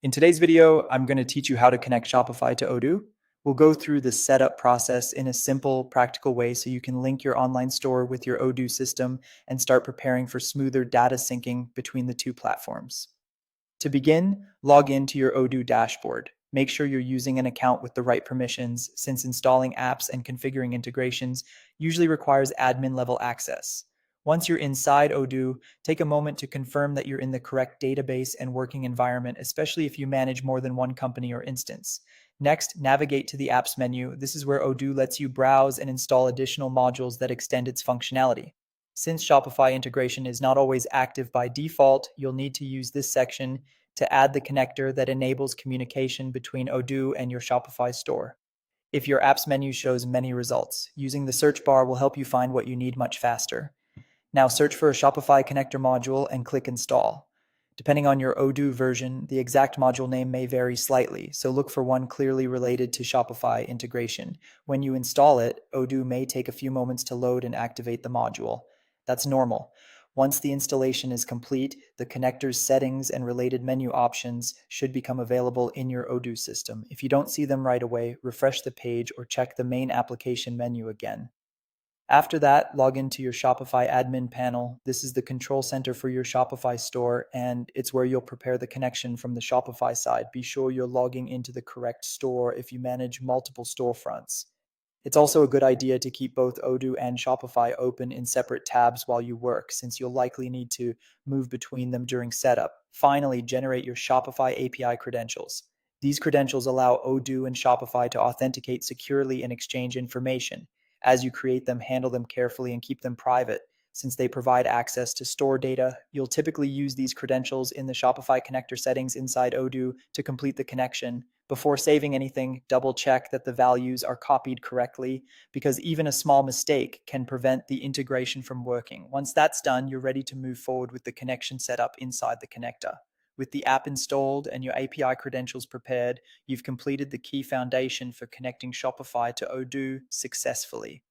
In today's video, I'm going to teach you how to connect Shopify to Odoo. We'll go through the setup process in a simple, practical way so you can link your online store with your Odoo system and start preparing for smoother data syncing between the two platforms. To begin, log into your Odoo dashboard. Make sure you're using an account with the right permissions, since installing apps and configuring integrations usually requires admin level access. Once you're inside Odoo, take a moment to confirm that you're in the correct database and working environment, especially if you manage more than one company or instance. Next, navigate to the Apps menu. This is where Odoo lets you browse and install additional modules that extend its functionality. Since Shopify integration is not always active by default, you'll need to use this section to add the connector that enables communication between Odoo and your Shopify store. If your apps menu shows many results, using the search bar will help you find what you need much faster. Now search for a Shopify connector module and click install. Depending on your Odoo version, the exact module name may vary slightly, so look for one clearly related to Shopify integration. When you install it, Odoo may take a few moments to load and activate the module. That's normal. Once the installation is complete, the connector's settings and related menu options should become available in your Odoo system. If you don't see them right away, refresh the page or check the main application menu again. After that, log into your Shopify admin panel. This is the control center for your Shopify store, and it's where you'll prepare the connection from the Shopify side. Be sure you're logging into the correct store if you manage multiple storefronts. It's also a good idea to keep both Odoo and Shopify open in separate tabs while you work, since you'll likely need to move between them during setup. Finally, generate your Shopify API credentials. These credentials allow Odoo and Shopify to authenticate securely and exchange information. As you create them, handle them carefully and keep them private. Since they provide access to store data, you'll typically use these credentials in the Shopify connector settings inside Odoo to complete the connection. Before saving anything, double check that the values are copied correctly, because even a small mistake can prevent the integration from working. Once that's done, you're ready to move forward with the connection setup inside the connector. With the app installed and your API credentials prepared, you've completed the key foundation for connecting Shopify to Odoo successfully.